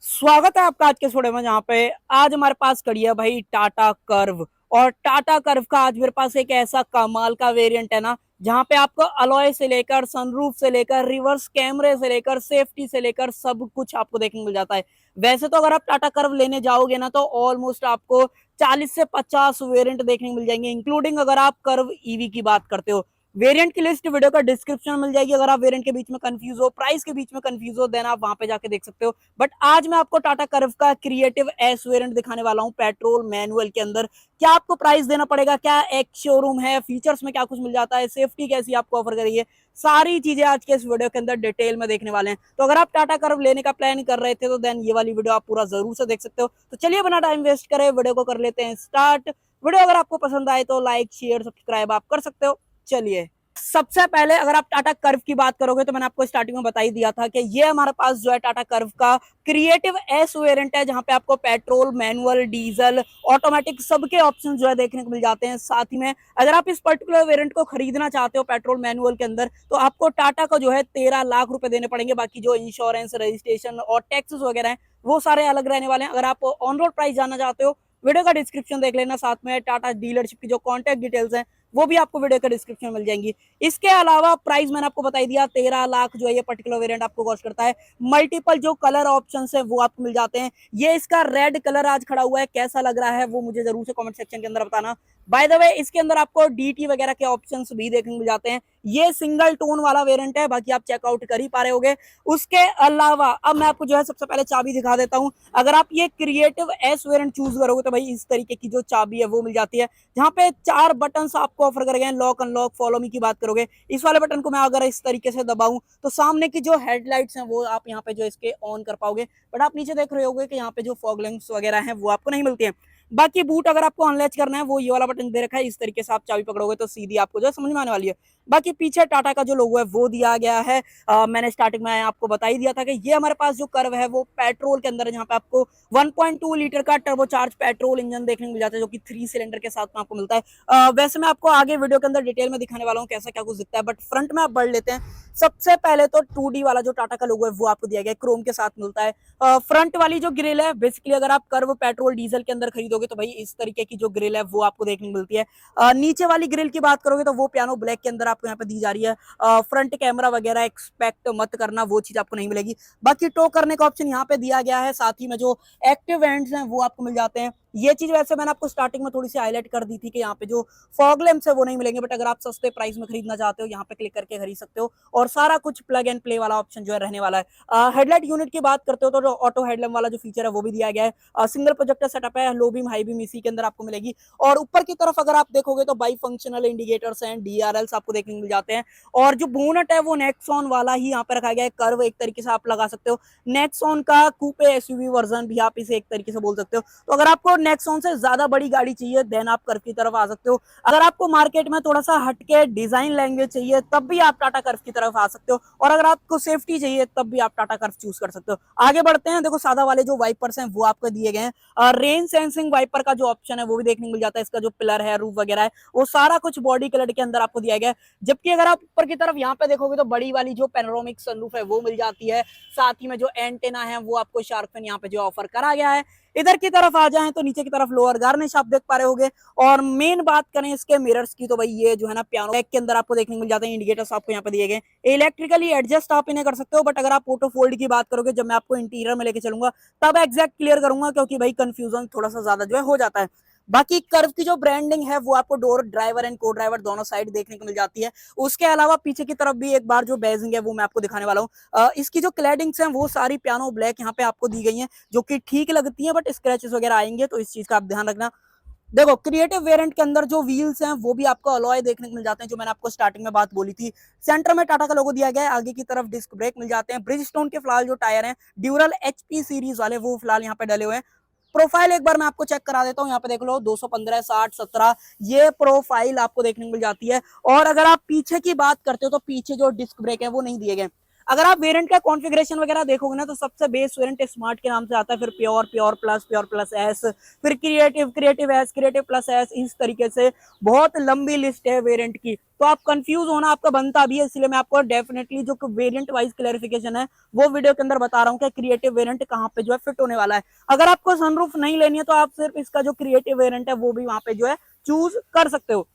स्वागत है आपका आज के इस वीडियो में, जहाँ पे आज हमारे पास खड़ी है भाई टाटा कर्व। और टाटा कर्व का आज मेरे पास एक ऐसा कमाल का वेरिएंट है ना, जहाँ पे आपको अलॉय से लेकर सनरूफ से लेकर रिवर्स कैमरे से लेकर सेफ्टी से लेकर सब कुछ आपको देखने को मिल जाता है। वैसे तो अगर आप टाटा कर्व लेने जाओगे ना तो ऑलमोस्ट आपको 40 से 50 वेरिएंट देखने को मिल जाएंगे, इंक्लूडिंग अगर आप कर्व ईवी की बात करते हो। वेरिएंट की लिस्ट वीडियो का डिस्क्रिप्शन में मिल जाएगी। अगर आप वेरिएंट के बीच में कंफ्यूज हो, प्राइस के बीच में कंफ्यूज हो, देन आप वहां पे जाके देख सकते हो। बट आज मैं आपको टाटा कर्व का क्रिएटिव एस वेरिएंट दिखाने वाला हूं पेट्रोल मैनुअल के अंदर। क्या आपको प्राइस देना पड़ेगा, क्या एक शोरूम है, फीचर्स में क्या कुछ मिल जाता है, सेफ्टी कैसी आपको ऑफर करिए, सारी चीजें आज के इस वीडियो के अंदर डिटेल में देखने वाले हैं। तो अगर आप टाटा कर्व लेने का प्लान कर रहे थे तो देन ये वाली वीडियो आप पूरा जरूर से देख सकते हो। तो चलिए बिना टाइम वेस्ट करे वीडियो को कर लेते हैं स्टार्ट। वीडियो अगर आपको पसंद आए तो लाइक शेयर सब्सक्राइब आप कर सकते हो। चलिए, सबसे पहले अगर आप टाटा कर्व की बात करोगे तो मैंने आपको स्टार्टिंग में बता ही दिया था कि ये हमारे पास जो है टाटा कर्व का क्रिएटिव एस वेरिएंट है, जहां पे आपको पेट्रोल, मैनुअल, डीजल, ऑटोमेटिक सबके ऑप्शन जो है देखने को मिल जाते हैं। साथ ही में अगर आप इस पर्टिकुलर वेरिएंट को खरीदना चाहते हो पेट्रोल मैनुअल के अंदर, तो आपको टाटा को जो है 13 लाख रुपए देने पड़ेंगे। बाकी जो इंश्योरेंस, रजिस्ट्रेशन और टैक्सेस वगैरह हैं वो सारे अलग रहने वाले हैं। अगर आप ऑन रोड प्राइस जानना चाहते हो, वीडियो का डिस्क्रिप्शन देख लेना। साथ में टाटा डीलरशिप की जो कॉन्टैक्ट डिटेल्स हैं वो भी आपको वीडियो के डिस्क्रिप्शन में मिल जाएंगी। इसके अलावा प्राइस मैंने आपको बताई दिया, 13 लाख जो है ये पर्टिकुलर वेरिएंट आपको कॉस्ट करता है। मल्टीपल जो कलर ऑप्शन है वो आपको मिल जाते हैं। ये इसका रेड कलर आज खड़ा हुआ है, कैसा लग रहा है वो मुझे जरूर से कमेंट सेक्शन के अंदर बताना। बाय द वे, इसके अंदर आपको डीटी वगैरह के ऑप्शंस भी देखने को मिल जाते हैं। ये सिंगल टोन वाला वेरिएंट है, बाकी आप चेकआउट कर ही पा रहे होगे। उसके अलावा अब मैं आपको जो है सबसे पहले चाबी दिखा देता हूं। अगर आप ये क्रिएटिव एस वेरिएंट चूज करोगे तो भाई इस तरीके की जो चाबी है वो मिल जाती है, जहां पे 4 बटन आपको ऑफर कर गए। लॉक, अनलॉक, फॉलो मी की बात करोगे, इस वाले बटन को मैं अगर इस तरीके से दबाऊं तो सामने की जो हेडलाइट्स हैं वो आप यहाँ पे जो इसके ऑन कर पाओगे। बट आप नीचे देख रहे होगे कि यहाँ पे जो फॉग लैंप्स वगैरह हैं वो आपको नहीं मिलती है। बाकी बूट अगर आपको अनलैच करना है वो ये वाला बटन दे रखा है, इस तरीके से आप चाबी पकड़ोगे तो सीधी आपको जो समझ में आने वाली है। बाकी पीछे टाटा का जो लोगो है वो दिया गया है। मैंने स्टार्टिंग में आपको बता ही दिया था कि ये हमारे पास जो कर्व है वो पेट्रोल के अंदर है, जहाँ पे आपको 1.2 लीटर का टर्बोचार्ज पेट्रोल इंजन देखने को मिल जाता है, जो कि 3 सिलेंडर के साथ में आपको मिलता है। वैसे मैं आपको आगे वीडियो के अंदर डिटेल में दिखाने वाला हूँ कैसा क्या कुछ दिखता है, बट फ्रंट में आप बढ़ लेते हैं। सबसे पहले तो 2D वाला जो टाटा का लोगो है वो आपको दिया गया है, क्रोम के साथ मिलता है। फ्रंट वाली जो ग्रिल है, बेसिकली अगर आप कर्व पेट्रोल डीजल के अंदर खरीदोगे तो भाई इस तरीके की जो ग्रिल है वो आपको देखने को मिलती है। नीचे वाली ग्रिल की बात करोगे तो वो पियानो ब्लैक के अंदर आपको यहाँ पे दी जा रही है। फ्रंट कैमरा वगैरह एक्सपेक्ट मत करना, वो चीज आपको नहीं मिलेगी। बाकी टो करने का ऑप्शन यहाँ पे दिया गया है, साथ ही में जो एक्टिव एंड्स हैं वो आपको मिल जाते हैं। ये चीज वैसे मैंने आपको स्टार्टिंग में थोड़ी सी हाईलाइट कर दी थी कि यहाँ पे जो फॉग लैंप्स है वो नहीं मिलेंगे, बट अगर आप सस्ते प्राइस में खरीदना चाहते हो यहाँ पे क्लिक करके खरीद सकते हो। और सारा कुछ प्लग एंड प्ले वाला ऑप्शन जो है रहने वाला है। हेडलाइट यूनिट की बात करते हो तो ऑटो हेडलैम्प वाला जो फीचर है वो भी दिया गया है। सिंगल प्रोजेक्टर सेटअप है, लो बीम हाई बीम इसी के अंदर आपको मिलेगी। और ऊपर की तरफ अगर आप देखोगे तो बाई फंक्शनल इंडिकेटर्स हैं, डीआरएल्स आपको देखने को मिल जाते हैं। और जो बोनट है वो नेक्सॉन वाला ही यहाँ पे रखा गया है, कर्व एक तरीके से आप लगा सकते हो। नेक्सॉन का कूपे एसयूवी वर्जन भी आप इसे एक तरीके से बोल सकते हो। तो अगर आपको नेक्सॉन से ज्यादा बड़ी गाड़ी चाहिए देन आप कर्व की तरफ आ सकते हो। अगर आपको मार्केट में थोड़ा सा हटके डिजाइन लैंग्वेज चाहिए तब भी आप टाटा कर्व की तरफ आ सकते हो। और अगर आपको सेफ्टी चाहिए तब भी आप टाटा कर्व चूज कर सकते हो। आगे बढ़ते हैं, देखो सादा वाले जो वाइपर्स हैं वो आपको दिए गए हैं। रेन सेंसिंग वाइपर का जो ऑप्शन है वो भी देखने को मिल जाता है। इसका जो पिलर है, रूफ वगैरह है, वो सारा कुछ बॉडी कलर के अंदर आपको दिया गया है। जबकि अगर आप ऊपर की तरफ यहाँ पे देखोगे तो बड़ी वाली जो पेनोरामिक सनरूफ है वो मिल जाती है। साथ ही में जो एंटेना है वो आपको शार्क फिन यहाँ पे जो ऑफर करा गया है। इधर की तरफ आ जाएं तो नीचे की तरफ लोअर गार्निश आप देख पा रहे होगे। और मेन बात करें इसके मिरर्स की तो भाई ये जो है ना पियानो बैक के अंदर आपको देखने को मिल जाते हैं। इंडिकेटर्स आपको यहाँ पे दिए गए, इलेक्ट्रिकली एडजस्ट आप इन्हें कर सकते हो। बट अगर आप ऑटो फोल्ड की बात करोगे, जब मैं आपको इंटीरियर में लेके चलूंगा तब एग्जैक्ट क्लियर करूंगा, क्योंकि भाई कंफ्यूजन थोड़ा सा ज्यादा जो है हो जाता है। बाकी कर्व की जो ब्रांडिंग है वो आपको डोर ड्राइवर एंड को ड्राइवर दोनों साइड देखने को मिल जाती है। उसके अलावा पीछे की तरफ भी एक बार जो बेजिंग है वो मैं आपको दिखाने वाला हूँ। इसकी जो क्लैडिंग्स हैं वो सारी पियानो ब्लैक यहाँ पे आपको दी गई हैं, जो कि ठीक लगती है, बट स्क्रैचेस वगैरह आएंगे तो इस चीज का आप ध्यान रखना। देखो क्रिएटिव वेरिएंट के अंदर जो व्हील्स हैं वो भी आपको अलॉय देखने को मिल जाते हैं, जो मैंने आपको स्टार्टिंग में बात बोली थी। सेंटर में टाटा का लोगो दिया गया है, आगे की तरफ डिस्क ब्रेक मिल जाते हैं। ब्रिजस्टोन के फिलहाल जो टायर हैं ड्यूरल एचपी सीरीज वाले वो फिलहाल यहाँ पे डले हुए हैं। प्रोफाइल एक बार मैं आपको चेक करा देता हूँ, यहाँ पे देख लो 215, 60, 17 ये प्रोफाइल आपको देखने को मिल जाती है। और अगर आप पीछे की बात करते हो तो पीछे जो डिस्क ब्रेक है वो नहीं दिए गए। अगर आप वेरिएंट का कॉन्फ़िगरेशन वगैरह देखोगे ना तो सबसे बेस वेरिएंट स्मार्ट के नाम से आता है, फिर प्योर, प्योर प्लस एस, फिर creative, creative S, creative plus S, इस तरीके से बहुत लंबी लिस्ट है वेरिएंट की। तो आप कंफ्यूज होना आपका बनता भी है, इसलिए मैं आपको डेफिनेटली जो वेरिएंट वाइज क्लैरिफिकेशन है वो वीडियो के अंदर बता रहा हूँ कि क्रिएटिव वेरिएंट कहाँ पे जो है फिट होने वाला है। अगर आपको सनरूफ नहीं लेनी है तो आप सिर्फ इसका जो क्रिएटिव वेरिएंट है वो भी वहां पे जो है चूज कर सकते हो।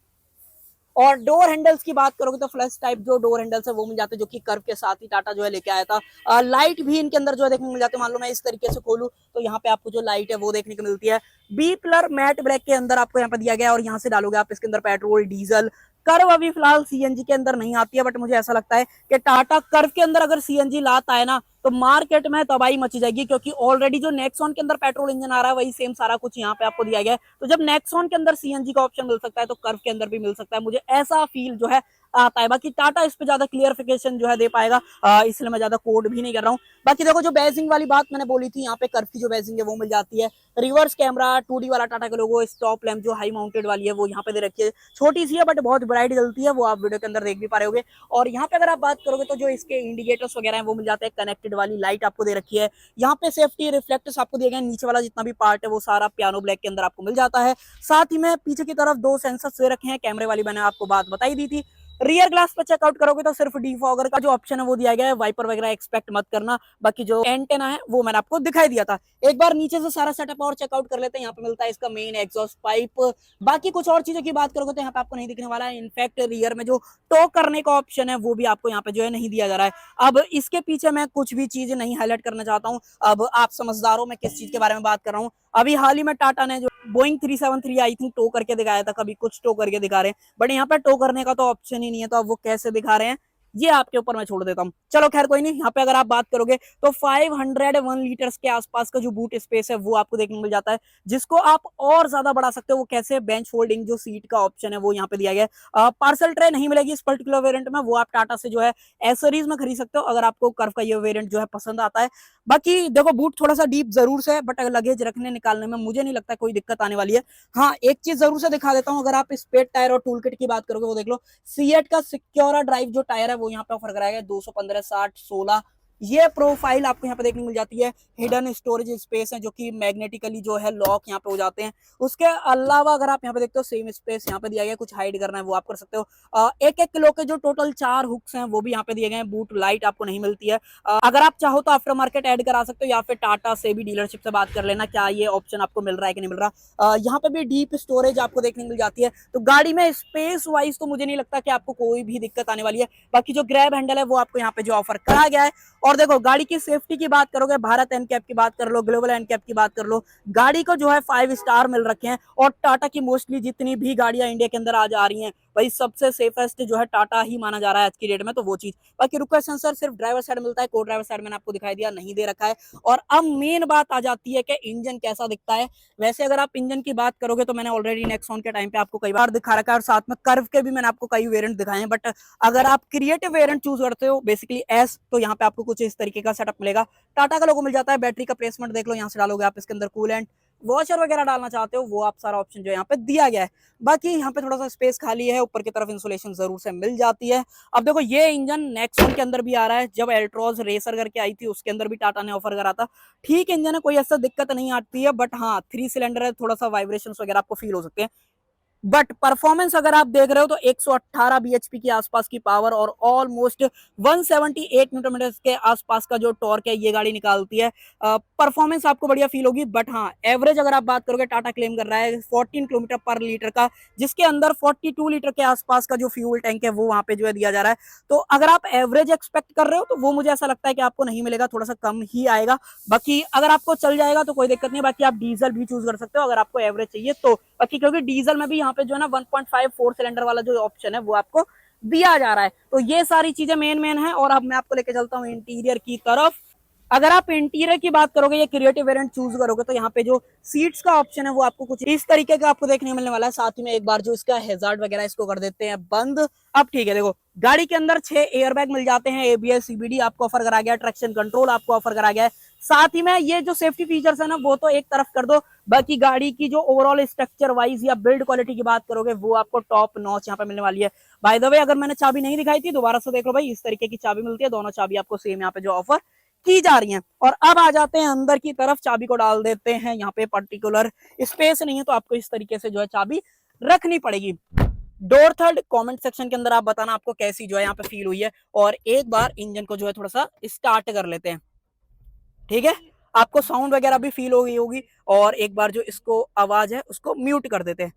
और डोर हैंडल्स की बात करोगे तो फ्लश टाइप जो डोर हैंडल्स है वो मिल जाते हैं, जो कि कर्व के साथ ही टाटा जो है लेके आया था। लाइट भी इनके अंदर जो है देखने को मिल जाते हैं। मान लो मैं इस तरीके से खोलूं तो यहाँ पे आपको जो लाइट है वो देखने को मिलती है। बी प्लर मैट ब्लैक के अंदर आपको यहाँ पे दिया गया है, और यहाँ से डालोगे आप इसके अंदर पेट्रोल, डीजल। कर्व अभी फिलहाल सीएनजी के अंदर नहीं आती है, बट मुझे ऐसा लगता है कि टाटा कर्व के अंदर अगर सीएनजी लाता है ना तो मार्केट में तबाही मची जाएगी, क्योंकि ऑलरेडी जो नेक्सॉन के अंदर पेट्रोल इंजन आ रहा है वही सेम सारा कुछ यहाँ पे आपको दिया गया है। तो जब नेक्सॉन के अंदर सीएनजी का ऑप्शन मिल सकता है तो कर्व के अंदर भी मिल सकता है, मुझे ऐसा फील जो है आता है। बाकी टाटा इस पे ज्यादा क्लियरिफिकेशन जो है दे पाएगा, इसलिए मैं ज्यादा कोड भी नहीं कर रहा हूँ। बाकी देखो जो बैजिंग वाली बात मैंने बोली थी, यहाँ पे कर्व की जो बैजिंग है वो मिल जाती है। रिवर्स कैमरा 2D वाला टाटा का लोगो, स्टॉप लैंप जो हाई माउंटेड वाली है वो यहाँ पे दे रखी है। छोटी सी है बट बहुत ब्राइट जलती है, वो आप वीडियो के अंदर देख भी पा रहे होगे। और यहाँ पे अगर आप बात करोगे तो जो इसके इंडिकेटर्स वगैरह हैं वो मिल जाते हैं। कनेक्टेड वाली लाइट आपको दे रखी है। यहाँ पे सेफ्टी रिफ्लेक्टर्स आपको दिए गए। नीचे वाला जितना भी पार्ट है वो सारा पियानो ब्लैक के अंदर आपको मिल जाता है। साथ ही में पीछे की तरफ 2 सेंसर्स दे रखे हैं। कैमरे वाली मैंने आपको बात बताई दी थी। रियर ग्लास पर चेकआउट करोगे तो सिर्फ डिफॉगर का जो ऑप्शन है वो दिया गया है। वाइपर वगैरह एक्सपेक्ट मत करना। बाकी जो एंटेना है वो मैंने आपको दिखाई दिया था। एक बार नीचे से सारा सेटअप और चेकआउट कर लेते हैं। यहाँ पे मिलता है इसका मेन एग्जॉस्ट पाइप। बाकी कुछ और चीजों की बात करोगे तो यहाँ पे आपको नहीं दिखने वाला है। इनफैक्ट रियर में जो टो करने का ऑप्शन है वो भी आपको यहाँ पे जो है नहीं दिया जा रहा है। अब इसके पीछे मैं कुछ भी चीज नहीं हाईलाइट करना चाहता हूँ। अब आप समझदार हो मैं किस चीज के बारे में बात कर रहा हूँ। अभी हाल ही में टाटा ने जो बोइंग 373 आई थिंक टो करके दिखाया था, कभी कुछ टो करके दिखा रहे हैं, बट यहाँ पे टो करने का तो ऑप्शन ही नहीं है। तो अब वो कैसे दिखा रहे हैं ये आपके ऊपर मैं छोड़ देता हूँ। चलो खैर कोई नहीं। यहाँ पे अगर आप बात करोगे तो 501 लीटर्स के आसपास का जो बूट स्पेस है वो आपको देखने को मिल जाता है, जिसको आप और ज्यादा बढ़ा सकते हो। वो कैसे, बेंच फोल्डिंग जो सीट का ऑप्शन है वो यहाँ पे दिया गया है। पार्सल ट्रे नहीं मिलेगी इस पर्टिकुलर वेरिएंट में, वो आप टाटा से जो है एसरीज में खरीद सकते हो अगर आपको कर्व का ये वेरिएंट जो है पसंद आता है। बाकी देखो बूट थोड़ा सा डीप जरूर से है, बट लगेज रखने निकालने में मुझे नहीं लगता कोई दिक्कत आने वाली है। हाँ एक चीज जरूर से दिखा देता हूँ। अगर आप स्पेड टायर और टूल किट की बात करोगे वो देख लो। सीएट का सिक्योरा ड्राइव जो टायर है वो यहाँ पे ऑफर कराया गया 215 60 16। ये प्रोफाइल आपको यहाँ पे देखने को मिल जाती है। हिडन स्टोरेज स्पेस है जो कि मैग्नेटिकली जो है लॉक यहाँ पे हो जाते हैं। उसके अलावा अगर आप यहाँ पे देखते हो सेम स्पेस यहाँ पे दिया गया। कुछ हाइड करना है वो आप कर सकते हो। 1-1 किलो के जो टोटल 4 हुक्स हैं वो भी यहाँ पे दिए गए हैं। बूट लाइट आपको नहीं मिलती है। अगर आप चाहो तो आफ्टर मार्केट ऐड करा सकते हो, या फिर टाटा से भी डीलरशिप से बात कर लेना क्या ये ऑप्शन आपको मिल रहा है कि नहीं मिल रहा। यहाँ पे भी डीप स्टोरेज आपको देखने को मिल जाती है। तो गाड़ी में स्पेस वाइज तो मुझे नहीं लगता कि आपको कोई भी दिक्कत आने वाली है। बाकी जो ग्रैब हैंडल है वो आपको यहाँ पे जो ऑफर करा गया है। और देखो गाड़ी की सेफ्टी की बात करोगे, भारत एनकैप की बात कर लो, ग्लोबल एनकैप की बात कर लो, गाड़ी को जो है 5 स्टार मिल रखे हैं। और टाटा की मोस्टली जितनी भी गाड़ियां इंडिया के अंदर आज आ रही हैं भाई सबसे सेफेस्ट जो है टाटा ही माना जा रहा है आज की डेट में। तो वो चीज। बाकी रुको सेंसर सिर्फ ड्राइवर साइड मिलता है, को ड्राइवर साइड मैंने आपको दिखाई दिया नहीं दे रखा है। और अब मेन बात आ जाती है कि इंजन कैसा दिखता है। वैसे अगर आप इंजन की बात करोगे तो मैंने ऑलरेडी नेक्सॉन के टाइम पे आपको कई बार दिखा रखा है, और साथ में कर्व के भी मैंने आपको कई वेरिएंट दिखाए हैं। बट अगर आप क्रिएटिव वेरिएंट चूज करते हो बेसिकली एस, तो यहाँ पे आपको कुछ इस तरीके का सेटअप मिलेगा। टाटा का लोगो मिल जाता है। बैटरी का प्लेसमेंट देख लो, यहाँ से डालोगे आप इसके अंदर कूलेंट, वॉशर वगैरह डालना चाहते हो वो आप सारा ऑप्शन जो यहाँ पे दिया गया है। बाकी यहाँ पे थोड़ा सा स्पेस खाली है, ऊपर की तरफ इंसुलेशन जरूर से मिल जाती है। अब देखो ये इंजन नेक्सॉन के अंदर भी आ रहा है। जब एल्ट्रोज रेसर करके आई थी उसके अंदर भी टाटा ने ऑफर करा था। ठीक इंजन है, कोई ऐसा दिक्कत नहीं आती है, बट हाँ 3 सिलेंडर है, थोड़ा सा वाइब्रेशन वगैरह आपको फील हो सकते हैं। बट परफॉर्मेंस अगर आप देख रहे हो तो 118 bhp के आसपास की पावर और ऑलमोस्ट 178 न्यूटन मीटर के आसपास का जो टॉर्क है ये गाड़ी निकालती है। परफॉर्मेंस आपको बढ़िया फील होगी। बट हाँ एवरेज अगर आप बात करोगे, टाटा क्लेम कर रहा है 14 किलोमीटर पर लीटर का, जिसके अंदर 42 लीटर के आसपास का जो फ्यूल टैंक है वो वहां पे जो है दिया जा रहा है। तो अगर आप एवरेज एक्सपेक्ट कर रहे हो तो वो मुझे ऐसा लगता है कि आपको नहीं मिलेगा, थोड़ा सा कम ही आएगा। बाकी अगर आपको चल जाएगा तो कोई दिक्कत नहीं। बाकी आप डीजल भी चूज कर सकते हो अगर आपको एवरेज चाहिए तो। बाकी क्योंकि डीजल में भी यहाँ पे जो है ना 1.5 4 सिलेंडर वाला जो ऑप्शन है वो आपको दिया जा रहा है। तो ये सारी चीजें मेन है। और अब मैं आपको लेके चलता हूँ इंटीरियर की तरफ। अगर आप इंटीरियर की बात करोगे या क्रिएटिव वेरिएंट चूज करोगे तो यहाँ पे जो सीट्स का ऑप्शन है वो आपको कुछ इस तरीके का आपको देखने मिलने वाला है। साथ ही में एक बार जो इसका हैजार्ड वगैरह इसको कर देते हैं बंद। अब ठीक है, देखो गाड़ी के अंदर 6 एयरबैग मिल जाते हैं। एबीएस सीबीडी आपको ऑफर करा गया, ट्रैक्शन कंट्रोल आपको ऑफर करा गया है। साथ ही में ये जो सेफ्टी फीचर्स है ना वो तो एक तरफ कर दो, बाकी गाड़ी की जो ओवरऑल स्ट्रक्चर वाइज या बिल्ड क्वालिटी की बात करोगे वो आपको टॉप नॉच यहाँ पे मिलने वाली है। बाय द वे अगर मैंने चाबी नहीं दिखाई थी दोबारा से देख लो भाई, इस तरीके की चाबी मिलती है, दोनों चाबी आपको सेम यहाँ पे जो ऑफर की जा रही है। और अब आ जाते हैं अंदर की तरफ, चाबी को डाल देते हैं, यहाँ पे पर्टिकुलर स्पेस नहीं है तो आपको इस तरीके से जो है चाबी रखनी पड़ेगी। डोर थर्ड कमेंट सेक्शन के अंदर आप बताना आपको कैसी जो है यहाँ पे फील हुई है। और एक बार इंजन को जो है थोड़ा सा स्टार्ट कर लेते हैं, ठीक है, आपको साउंड वगैरह भी फील हो गई होगी। और एक बार जो इसको आवाज है उसको म्यूट कर देते हैं।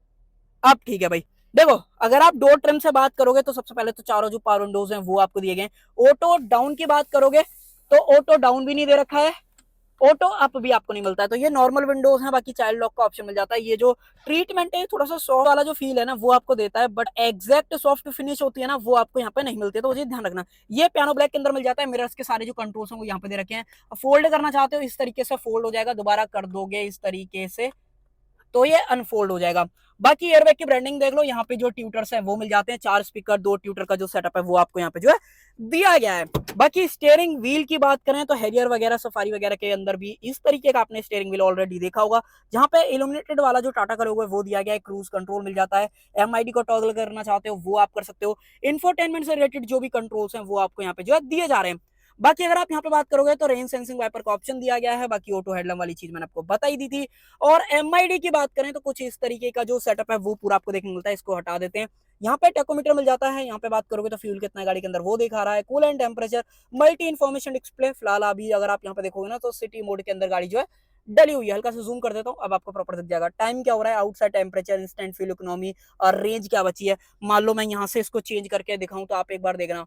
अब ठीक है भाई, देखो अगर आप डोर ट्रिम से बात करोगे तो सबसे पहले तो चारों जो पावर विंडोज हैं वो आपको दिए गए हैं। ऑटो डाउन की बात करोगे तो ऑटो डाउन भी नहीं दे रखा है, ऑटो अप भी आपको नहीं मिलता है, तो ये नॉर्मल विंडोज है। बाकी चाइल्ड लॉक का ऑप्शन मिल जाता है। ये जो ट्रीटमेंट है थोड़ा सा सॉफ्ट वाला जो फील है ना वो आपको देता है, बट एग्जैक्ट सॉफ्ट फिनिश होती है ना वो आपको यहाँ पे नहीं मिलती है, तो मुझे ध्यान रखना। ये पियानो ब्लैक के अंदर मिल जाता है। मिरर्स के सारे जो कंट्रोल्स हैं वो यहाँ पे दे रखे हैं। फोल्ड करना चाहते हो इस तरीके से फोल्ड हो जाएगा, दोबारा कर दोगे इस तरीके से तो ये अनफोल्ड हो जाएगा। बाकी एयरबैग की ब्रांडिंग देख लो, यहाँ पे जो ट्यूटर्स है वो मिल जाते हैं, 4 स्पीकर 2 ट्यूटर का जो सेटअप है वो आपको यहाँ पे जो है दिया गया है। बाकी स्टीयरिंग व्हील की बात करें तो हैरियर वगैरह सफारी वगैरह के अंदर भी इस तरीके का आपने स्टीयरिंग व्हील ऑलरेडी देखा होगा, जहां पे इल्यूमिनेटेड वाला जो टाटा करोगे वो दिया गया है। क्रूज कंट्रोल मिल जाता है, एमआईडी को टॉगल करना चाहते हो वो आप कर सकते हो। इंफोटेनमेंट से रिलेटेड जो भी कंट्रोल्स हैं वो आपको यहाँ पे जो है दिए जा रहे हैं। बाकी अगर आप यहाँ पे बात करोगे तो रेन सेंसिंग वाइपर का ऑप्शन दिया गया है। बाकी ऑटो हेडलैम्प वाली चीज मैंने आपको बताई दी थी। और एमआईडी की बात करें तो कुछ इस तरीके का जो सेटअप है वो पूरा आपको देखने मिलता है। इसको हटा देते हैं, यहाँ पे टेकोमीटर मिल जाता है। यहाँ पे बात करोगे तो फ्यूल कितना है गाड़ी के अंदर वो दिखा रहा है, cool and temperature, multi information display. फिलहाल अभी अगर आप यहाँ पे देखोगे ना तो सिटी मोड के अंदर गाड़ी जो है डली हुई है। हल्का से जूम कर देता हूँ, अब आपको प्रॉपर दिख जाएगा। टाइम क्या हो रहा है, outside temperature, instant fuel economy और रेंज क्या बची है। मान लो मैं यहाँ से इसको चेंज करके दिखाऊं तो आप एक बार देखना,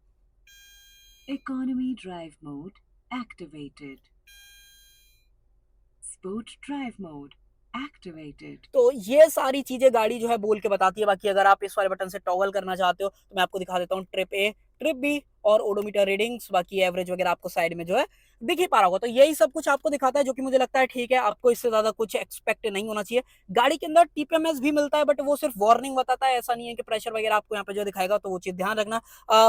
Economy drive mode activated. Sport drive mode activated. तो ये सारी चीजें गाड़ी जो है बोल के बताती है। बाकी अगर आप इस वाले बटन से टॉगल करना चाहते हो तो मैं आपको दिखा देता हूँ ट्रिप ए, ट्रिप बी और ओडोमीटर रीडिंग्स। बाकी एवरेज वगैरह आपको साइड में जो है दिख ही पा रहा होगा। तो यही सब कुछ आपको दिखाता है, जो कि मुझे लगता है ठीक है, आपको इससे ज्यादा कुछ एक्सपेक्ट नहीं होना चाहिए। गाड़ी के अंदर टीपीएमएस भी मिलता है, बट वो सिर्फ वार्निंग बताता है, ऐसा नहीं है कि प्रेशर वगैरह आपको यहाँ पे जो दिखाएगा, तो वो चीज ध्यान रखना।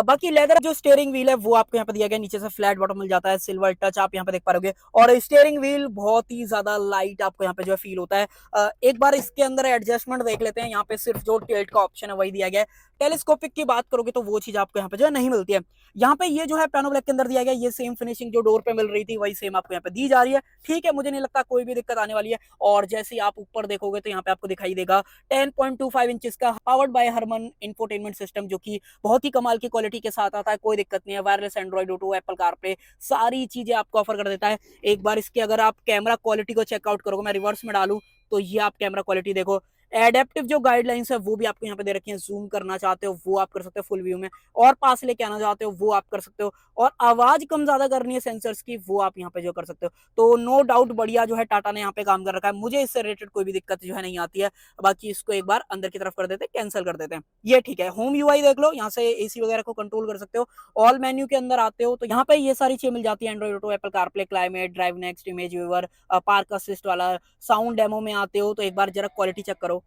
बाकी लेदर जो स्टीयरिंग व्हील है वो आपको यहाँ पे दिया गया, नीचे से फ्लैट बॉटम मिल जाता है, सिल्वर टच आप यहाँ पे देख पा रहे हो। और स्टीयरिंग व्हील बहुत ही ज्यादा लाइट आपको यहाँ पे जो है फील होता है। एक बार इसके अंदर एडजस्टमेंट देख लेते हैं। यहाँ पे सिर्फ जो टिल्ट का ऑप्शन है वही दिया गया है। टेलीस्कोपिक की बात करोगे तो वो चीज आपको यहाँ पे जो है नहीं मिलती है। यहाँ पे ये जो है पियानो ब्लैक के अंदर दिया गया, ये सेम फिनिशिंग जो डोर पे मिल रही थी वही सेम आपको यहाँ पे दी जा रही है। ठीक है, मुझे नहीं लगता कोई भी दिक्कत आने वाली है। और जैसे ही आप ऊपर देखोगे तो यहाँ पे आपको दिखाई देगा 10.25 इंचेस का powered by Harman infotainment system, जो कि बहुत ही कमाल की क्वालिटी के साथ आता है। कोई दिक्कत नहीं है, wireless Android auto, Apple CarPlay, सारी चीजें आपको ऑफर कर देता है। एक बार इसकी अगर आप कैमरा क्वालिटी को चेकआउट करोगे, मैं रिवर्स में डालू तो ये आप कैमरा क्वालिटी देखो। एडेप्टिव जो गाइडलाइंस है वो भी आपको यहाँ पे दे रखी है। जूम करना चाहते हो वो आप कर सकते हो फुल व्यू में, और पास लेके आना चाहते हो वो आप कर सकते हो, और आवाज कम ज्यादा करनी है सेंसर्स की वो आप यहाँ पे जो कर सकते हो। तो नो डाउट बढ़िया जो है टाटा ने यहाँ पे काम कर रखा है, मुझे इससे रिलेटेड कोई भी दिक्कत जो है नहीं आती है। बाकी इसको एक बार अंदर की तरफ कर देते हैं, कैंसिल कर देते हैं, ये ठीक है। होम यूआई देख लो, यहाँ से एसी वगैरह को कंट्रोल कर सकते हो। ऑल मेन्यू के अंदर आते हो तो यहाँ पे ये सारी चीजें मिल जाती है, Android auto, Apple CarPlay, climate, drive next, image viewer, park assist वाला। साउंड डेमो में आते हो तो एक बार जरा क्वालिटी चेक करो।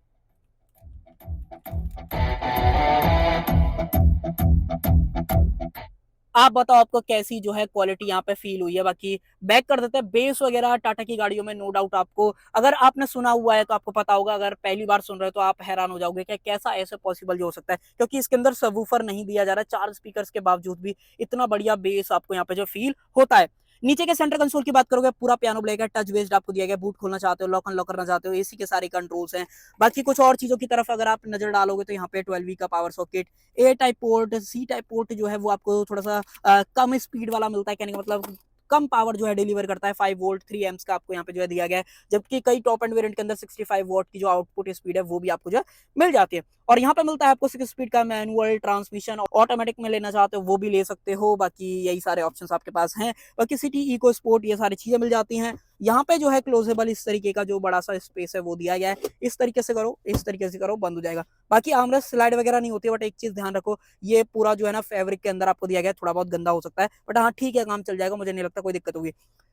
आप बताओ आपको कैसी जो है क्वालिटी यहाँ पे फील हुई है। बाकी बैक कर देते हैं। बेस वगैरह टाटा की गाड़ियों में नो डाउट आपको, अगर आपने सुना हुआ है तो आपको पता होगा, अगर पहली बार सुन रहे हो तो आप हैरान हो जाओगे कि कैसा ऐसे पॉसिबल जो हो सकता है, क्योंकि इसके अंदर सबवूफर नहीं दिया जा रहा है। 4 स्पीकर्स के बावजूद भी इतना बढ़िया बेस आपको यहाँ पे जो फील होता है। नीचे के सेंटर कंसोल की बात करोगे, पूरा पियानो ब्लैक है, टच बेस्ड आपको दिया गया। बूट खोलना चाहते हो, लॉक अनलॉक करना चाहते हो, एसी के सारे कंट्रोल्स हैं। बाकी कुछ और चीजों की तरफ अगर आप नजर डालोगे तो यहाँ पे 12V का power socket, A type port, C type port जो है वो आपको थोड़ा सा कम स्पीड वाला मिलता है, कहने का मतलब कम पावर जो है डिलीवर करता है। 5 वोल्ट 3 एम्स का आपको यहाँ पे जो है दिया गया है, जबकि कई टॉप एंड वेरिएंट के अंदर 65 वॉट की जो आउटपुट स्पीड है वो भी आपको जो है मिल जाती है। और यहाँ पे मिलता है आपको 6 स्पीड का मैनुअल ट्रांसमिशन, ऑटोमेटिक में लेना चाहते हो वो भी ले सकते हो। बाकी यही सारे ऑप्शंस आपके पास हैं। बाकी सिटी इको स्पोर्ट ये सारी चीजें मिल जाती हैं। यहाँ पे जो है क्लोजेबल इस तरीके का जो बड़ा सा स्पेस है वो दिया गया है, इस तरीके से करो, इस तरीके से करो, बंद हो जाएगा। बाकी आर्मरेस्ट स्लाइड वगैरह नहीं होती है, बट एक चीज ध्यान रखो, ये पूरा जो है ना फैब्रिक के अंदर आपको दिया गया है, थोड़ा बहुत गंदा हो सकता है, बट हाँ ठीक है, काम चल जाएगा, मुझे नहीं लगता कोई दिक्कत होगी।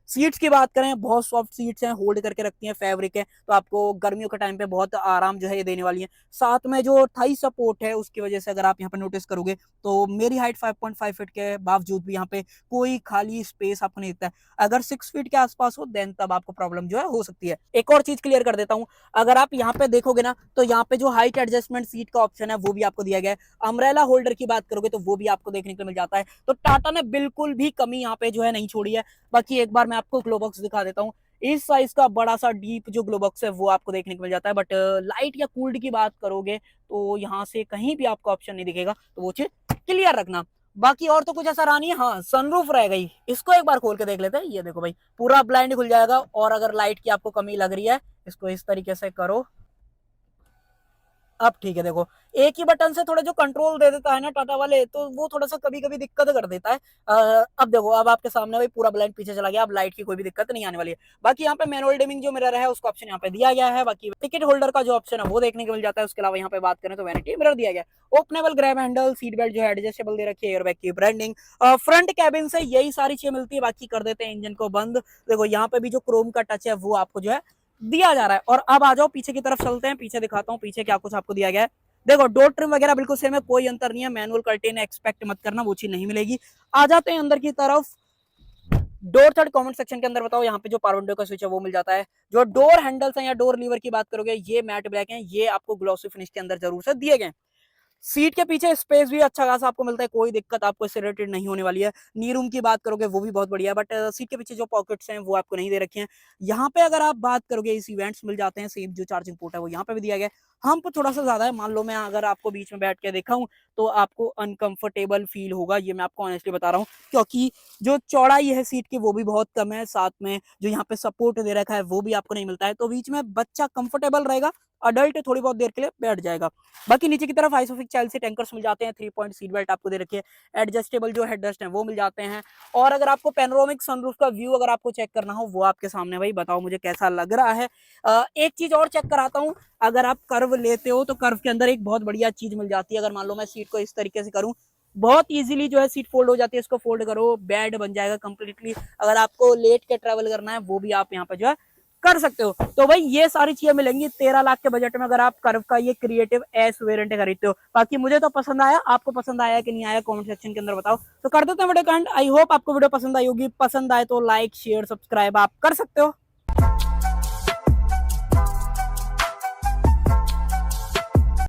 सीट्स की बात करें, बहुत सॉफ्ट सीट्स हैं, होल्ड करके रखती हैं, फैब्रिक है, तो आपको गर्मियों के टाइम पे बहुत आराम जो है ये देने वाली है। साथ में जो थाई सपोर्ट है उसकी वजह से अगर आप यहाँ पे नोटिस करोगे तो मेरी हाइट 5.5 फीट के बावजूद भी यहाँ पे कोई खाली स्पेस आपको नहीं दिखता है। अगर 6 फीट के आसपास हो देन तब आपको प्रॉब्लम जो है हो सकती है। एक और चीज क्लियर कर देता हूँ, अगर आप यहाँ पे देखोगे ना तो यहाँ पे जो हाइट एडजस्टमेंट सीट का ऑप्शन है वो भी आपको दिया गया है। अम्ब्रेला होल्डर की बात करोगे तो वो भी आपको देखने को मिल जाता है। तो टाटा ने बिल्कुल भी कमी यहाँ पे जो है नहीं छोड़ी है। बाकी एक बार मैं आपको ग्लो बॉक्स दिखा देता हूँ। इस साइज का बड़ा सा डीप जो ग्लो बॉक्स है वो आपको देखने को मिल जाता है, बट लाइट या कूल्ड की बात करोगे तो यहाँ से कहीं भी आपको ऑप्शन नहीं दिखेगा, तो वो चीज क्लियर रखना। बाकी और तो कुछ ऐसा रहा नहीं है। हाँ, सनरूफ रह गई, इसको एक बार खोल के देख लेते हैं। ये देखो भाई, पूरा ब्लाइंड खुल जाएगा, और अगर लाइट की आपको कमी लग रही है, इसको इस तरीके से करो, अब ठीक है। देखो, एक ही बटन से थोड़ा जो कंट्रोल दे देता है ना टाटा वाले, तो वो थोड़ा सा कभी कभी दिक्कत कर देता है। अब देखो, अब आपके सामने भाई पूरा ब्लाइंड पीछे चला गया, अब लाइट की कोई भी दिक्कत नहीं आने वाली है। बाकी यहाँ पे मैनुअल डिमिंग जो मिरर है उसका ऑप्शन यहाँ पे दिया गया है। बाकी टिकट होल्डर का जो ऑप्शन है वो देखने को मिल जाता है। उसके अलावा यहाँ पे बात करें तो वैनिटी मिरर दिया गया, openable grab handle, seat belt जो है एडजस्टेबल दे रखी है, एयरबैग की ब्रांडिंग, फ्रंट कैबिन से यही सारी चीजें मिलती है। बाकी कर देते हैं इंजन को बंद। देखो, यहाँ पे भी जो क्रोम का टच है वो आपको जो है दिया जा रहा है। और अब आ जाओ पीछे की तरफ चलते हैं, पीछे दिखाता हूँ पीछे क्या कुछ आपको दिया गया है। देखो, डोर ट्रिम वगैरह बिल्कुल सेम है, कोई अंतर नहीं है। मैनुअल कर्टेन एक्सपेक्ट मत करना, वो चीज नहीं मिलेगी। आ जाते हैं अंदर की तरफ। डोर थर्ड कमेंट सेक्शन के अंदर बताओ, यहाँ पे जो पावर विंडो का स्विच है वो मिल जाता है। जो डोर हैंडल्स हैं या डोर लीवर की बात करोगे, ये मैट ब्लैक हैं, ये आपको ग्लॉसी फिनिश के अंदर जरूर से दिए गए। सीट के पीछे स्पेस भी अच्छा खासा आपको मिलता है, कोई दिक्कत आपको इससे रिलेटेड नहीं होने वाली है। नी रूम की बात करोगे वो भी बहुत बढ़िया है, बट सीट के पीछे जो पॉकेट्स हैं वो आपको नहीं दे रखे हैं। यहाँ पे अगर आप बात करोगे, इसी वेंट्स मिल जाते हैं, सेम जो चार्जिंग पोर्ट है वो यहाँ पे भी दिया गया है। हम्प थोड़ा सा ज्यादा है, मान लो मैं अगर आपको बीच में बैठ के देखा हूँ तो आपको अनकंफर्टेबल फील होगा, ये मैं आपको ऑनेस्टली बता रहा हूँ, क्योंकि जो चौड़ाई है सीट की वो भी बहुत कम है। साथ में जो यहाँ पे सपोर्ट दे रखा है वो भी आपको नहीं मिलता है, तो बीच में बच्चा कंफर्टेबल रहेगा, अडल्ट थोड़ी बहुत देर के लिए बैठ जाएगा। बाकी नीचे की तरफ आइसोफिक चाइल्ड से टैंकर्स मिल जाते हैं, 3 पॉइंट सीट बेल्ट आपको दे रखी है, एडजस्टेबल जो हेडरेस्ट है वो मिल जाते हैं। और अगर आपको पैनोरामिक सनरूफ का व्यू अगर आपको चेक करना हो, वो आपके सामने, भाई बताओ मुझे कैसा लग रहा है। एक चीज और चेक कराता हूँ, अगर आप कर्व लेते हो तो कर्व के अंदर एक बहुत बढ़िया चीज मिल जाती है। अगर मान लो मैं सीट को इस तरीके से करूँ, बहुत इजीली जो है सीट फोल्ड हो जाती है, इसको फोल्ड करो, बेड बन जाएगा कंप्लीटली। अगर आपको लेट के ट्रेवल करना है वो भी आप यहाँ पे जो है कर सकते हो। तो भाई ये सारी चीजें मिलेंगी 13 लाख के बजट में, अगर आप कर्व का ये क्रिएटिव एस वेरिएंट खरीदते हो। बाकी मुझे तो पसंद आया, आपको पसंद आया कि नहीं आया कमेंट सेक्शन के अंदर बताओ। तो कर देते हैं वीडियो का एंड। आई होप आपको वीडियो पसंद आई होगी, पसंद आए तो लाइक शेयर सब्सक्राइब आप कर सकते हो।